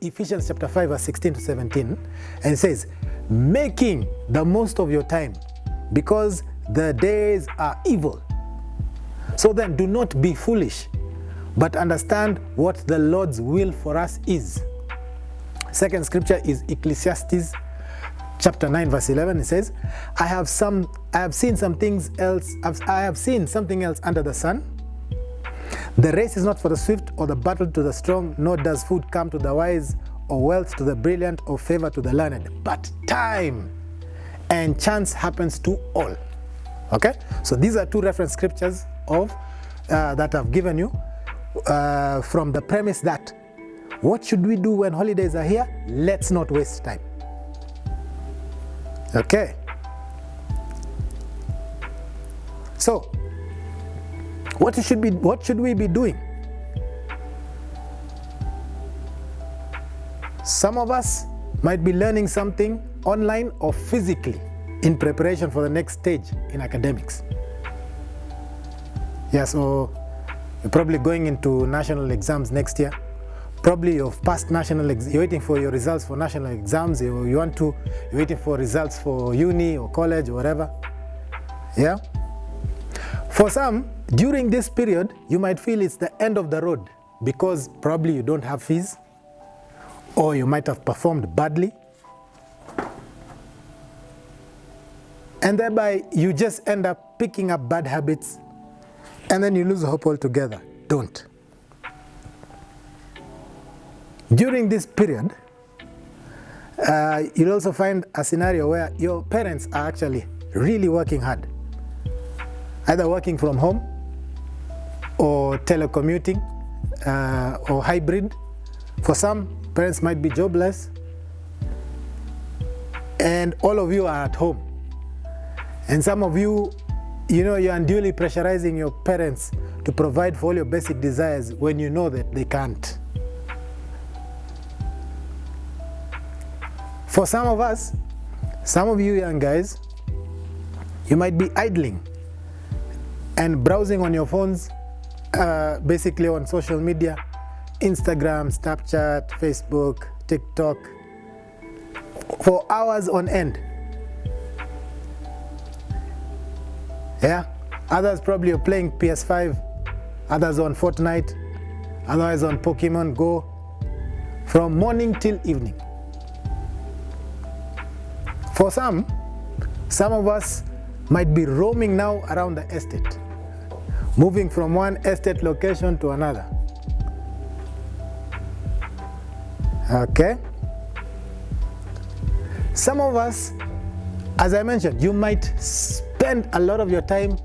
Ephesians chapter 5 verse 16 to 17, and it says, making the most of your time because the days are evil. So then do not be foolish, but understand what the Lord's will for us is. Second scripture is Ecclesiastes chapter 9 verse 11. It says, I have seen something else under the sun. The race is not for the swift or the battle to the strong, nor does food come to the wise, or wealth to the brilliant, or favor to the learned. But time and chance happens to all. Okay? So these are two reference scriptures of that I've given you from the premise that what should we do when holidays are here? Let's not waste time. Okay. So, what should we be doing? Some of us might be learning something online or physically in preparation for the next stage in academics. Yeah, so you're probably going into national exams next year. Probably you've passed you're waiting for your results for national exams, you're waiting for results for uni or college or whatever. Yeah? For some, during this period, you might feel it's the end of the road because probably you don't have fees, or you might have performed badly, and thereby you just end up picking up bad habits, and then you lose hope altogether. Don't. During this period, you'll also find a scenario where your parents are actually really working hard, either working from home or telecommuting or hybrid. For some, parents might be jobless, and all of you are at home. And some of you, you're unduly pressurizing your parents to provide for all your basic desires when you know that they can't. For some of us, some of you young guys, you might be idling and browsing on your phones, basically on social media, Instagram, Snapchat, Facebook, TikTok, for hours on end. Yeah? Others probably are playing PS5, others on Fortnite, others on Pokemon Go, from morning till evening. For some of us might be roaming now around the estate, moving from one estate location to another. Okay? Some of us, as I mentioned, you might spend a lot of your time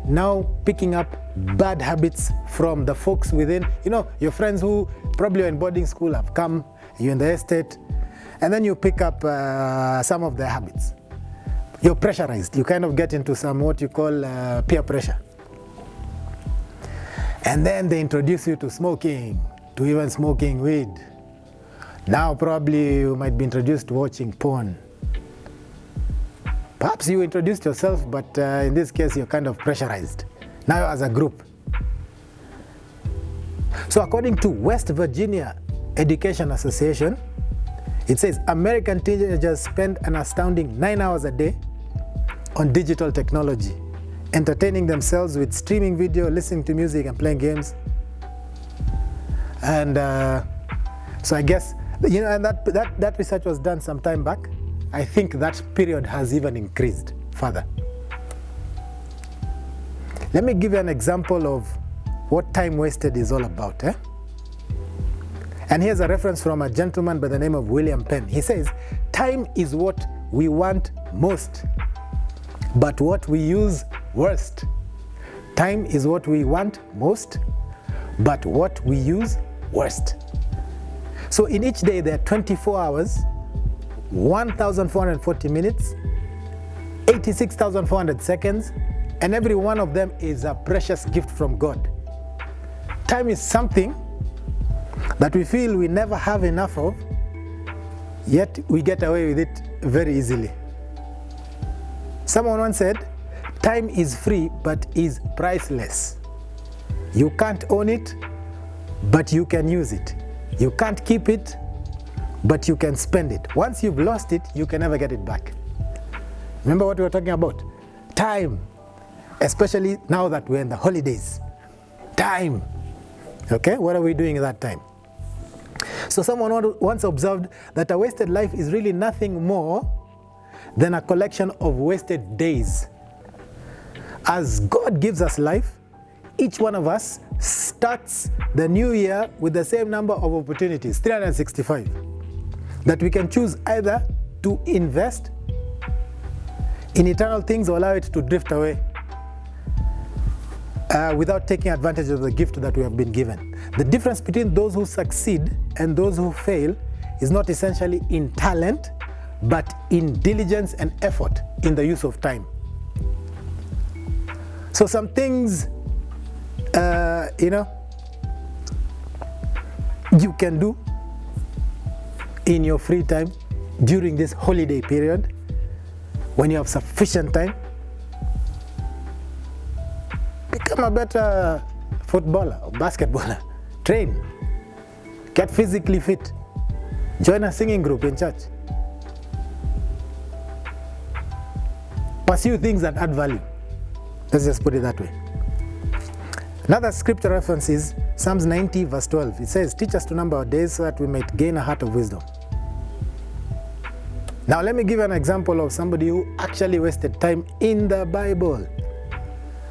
now picking up bad habits from the folks within, your friends who probably are in boarding school have come, you're in the estate, and then you pick up some of their habits. You're pressurized. You kind of get into some what you call peer pressure. And then they introduce you to smoking, to even smoking weed. Now probably you might be introduced to watching porn. Perhaps you introduced yourself, but in this case you're kind of pressurized. Now as a group. So according to West Virginia Education Association, it says American teenagers spend an astounding 9 hours a day on digital technology, entertaining themselves with streaming video, listening to music, and playing games. And so I guess, and that research was done some time back. I think that period has even increased further. Let me give you an example of what time wasted is all about. And here's a reference from a gentleman by the name of William Penn. He says, time is what we want most, but what we use worst. Time is what we want most, but what we use worst. So in each day there are 24 hours, 1,440 minutes, 86,400 seconds, and every one of them is a precious gift from God. Time is something that we feel we never have enough of, yet we get away with it very easily. Someone once said, time is free but is priceless. You can't own it, but you can use it. You can't keep it, but you can spend it. Once you've lost it, you can never get it back. Remember what we were talking about? Time, especially now that we're in the holidays. Time. Okay, what are we doing in that time? So someone once observed that a wasted life is really nothing more than a collection of wasted days. As God gives us life, each one of us starts the new year with the same number of opportunities, 365, that we can choose either to invest in eternal things or allow it to drift away without taking advantage of the gift that we have been given. The difference between those who succeed and those who fail is not essentially in talent, but in diligence and effort in the use of time. So some things, you can do in your free time during this holiday period when you have sufficient time. Become a better footballer or basketballer. Train. Get physically fit. Join a singing group in church. Pursue things that add value. Let's just put it that way. Another scripture reference is Psalms 90 verse 12. It says, "Teach us to number our days so that we might gain a heart of wisdom." Now let me give an example of somebody who actually wasted time in the Bible,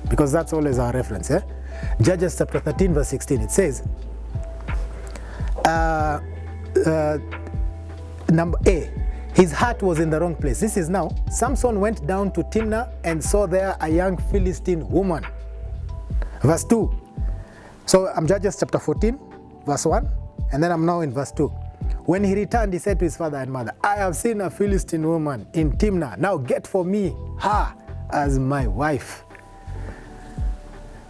because that's always our reference. Judges chapter 13 verse 16. It says, number A, his heart was in the wrong place. This is now, Samson went down to Timnah and saw there a young Philistine woman. Verse 2. So I'm Judges chapter 14 verse 1, and then I'm now in verse 2. When he returned, he said to his father and mother, "I have seen a Philistine woman in Timnah. Now get for me her as my wife."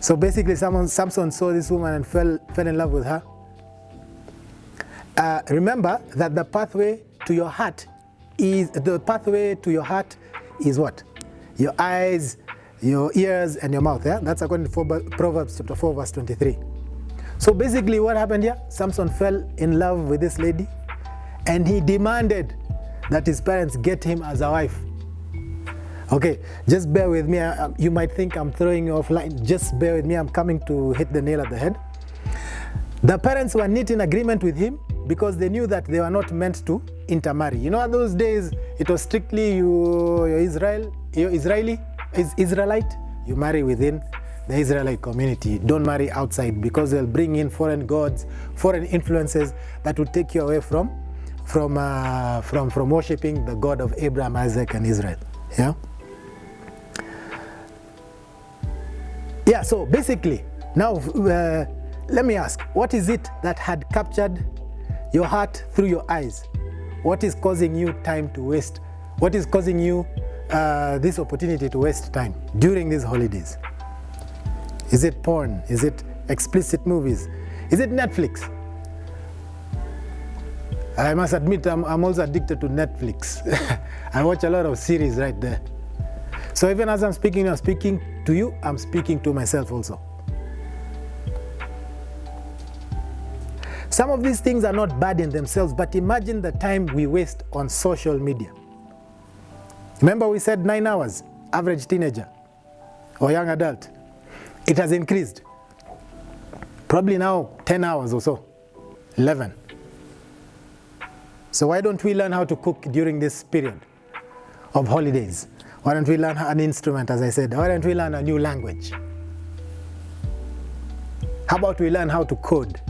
So basically Samson saw this woman and fell in love with her. Remember that the pathway to your heart is what? Your eyes, your ears, and your mouth. That's according to Proverbs chapter 4 verse 23. So basically what happened here? Samson fell in love with this lady, and he demanded that his parents get him as a wife. Okay, just bear with me. You might think I'm throwing you off line. Just bear with me. I'm coming to hit the nail at the head. The parents were not in agreement with him because they knew that they were not meant to intermarry. You know, in those days, it was strictly you're Israelite, you marry within the Israelite community. Don't marry outside, because they'll bring in foreign gods, foreign influences that will take you away from worshiping the God of Abraham, Isaac, and Israel. Yeah, so basically, now let me ask, what is it that had captured your heart through your eyes? What is causing you time to waste? What is causing you this opportunity to waste time during these holidays? Is it porn? Is it explicit movies? Is it Netflix? I must admit I'm also addicted to Netflix. I watch a lot of series right there. So even as I'm speaking to you, I'm speaking to myself also. Some of these things are not bad in themselves, but imagine the time we waste on social media. Remember we said 9 hours, average teenager or young adult. It has increased. Probably now 10 hours or so, 11. So why don't we learn how to cook during this period of holidays? Why don't we learn an instrument, as I said? Why don't we learn a new language? How about we learn how to code?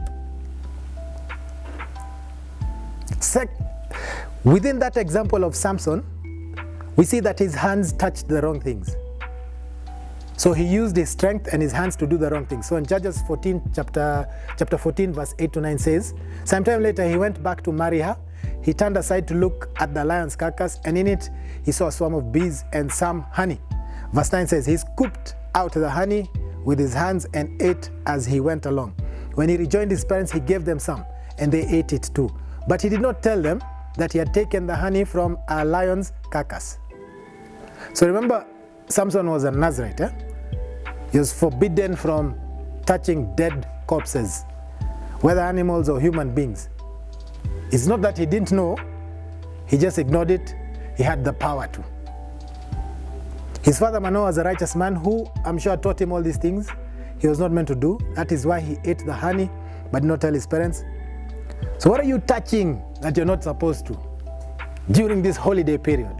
Within that example of Samson, we see that his hands touched the wrong things. So he used his strength and his hands to do the wrong things. So in Judges 14, chapter 14, verse 8 to 9 says, sometime later he went back to marry her. He turned aside to look at the lion's carcass, and in it he saw a swarm of bees and some honey. Verse 9 says, he scooped out the honey with his hands and ate as he went along. When he rejoined his parents, he gave them some, and they ate it too. But he did not tell them that he had taken the honey from a lion's carcass. So remember, Samson was a Nazarite. He was forbidden from touching dead corpses, whether animals or human beings. It's not that he didn't know, he just ignored it. He had the power to. His father Manoah was a righteous man who, I'm sure, taught him all these things he was not meant to do. That is why he ate the honey, but did not tell his parents. So what are you touching that you're not supposed to during this holiday period?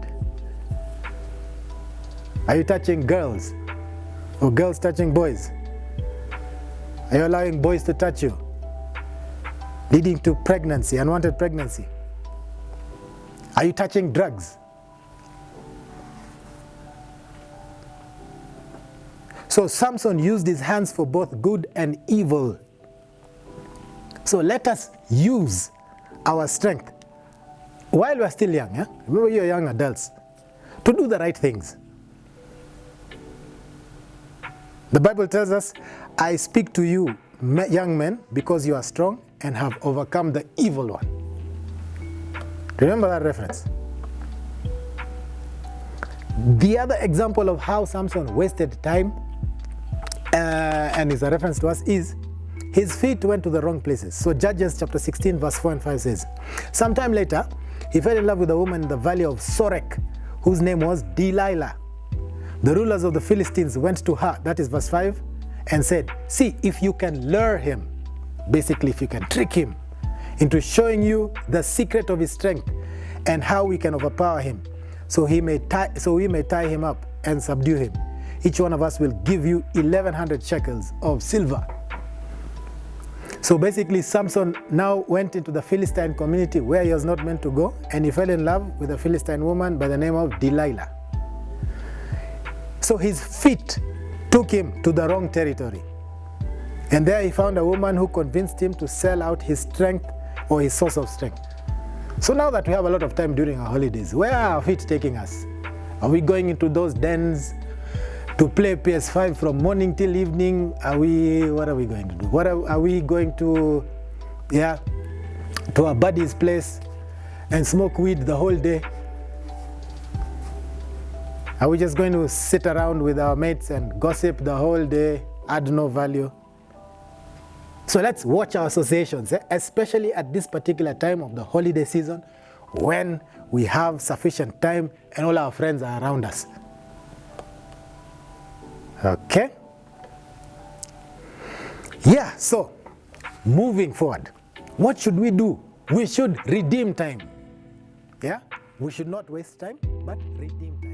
Are you touching girls? Or girls touching boys? Are you allowing boys to touch you? Leading to pregnancy, unwanted pregnancy. Are you touching drugs? So Samson used his hands for both good and evil. So let us use our strength while we're still young. Remember, you're young adults, to do the right things. The Bible tells us, I speak to you, young men, because you are strong and have overcome the evil one. Remember that reference. The other example of how Samson wasted time, and is a reference to us, is his feet went to the wrong places. So Judges chapter 16 verse 4 and 5 says, sometime later, he fell in love with a woman in the valley of Sorek, whose name was Delilah. The rulers of the Philistines went to her, that is verse 5, and said, see if you can lure him, basically if you can trick him into showing you the secret of his strength and how we can overpower him, so we may tie him up and subdue him. Each one of us will give you 1,100 shekels of silver. So basically, Samson now went into the Philistine community where he was not meant to go, and he fell in love with a Philistine woman by the name of Delilah. So his feet took him to the wrong territory. And there he found a woman who convinced him to sell out his strength, or his source of strength. So now that we have a lot of time during our holidays, where are our feet taking us? Are we going into those dens to play PS5 from morning till evening? What are we going to do? Are we going to a buddy's place and smoke weed the whole day? Are we just going to sit around with our mates and gossip the whole day, add no value? So let's watch our associations, especially at this particular time of the holiday season, when we have sufficient time and all our friends are around us. Okay? Yeah, so moving forward, what should we do? We should redeem time. Yeah? We should not waste time, but redeem time.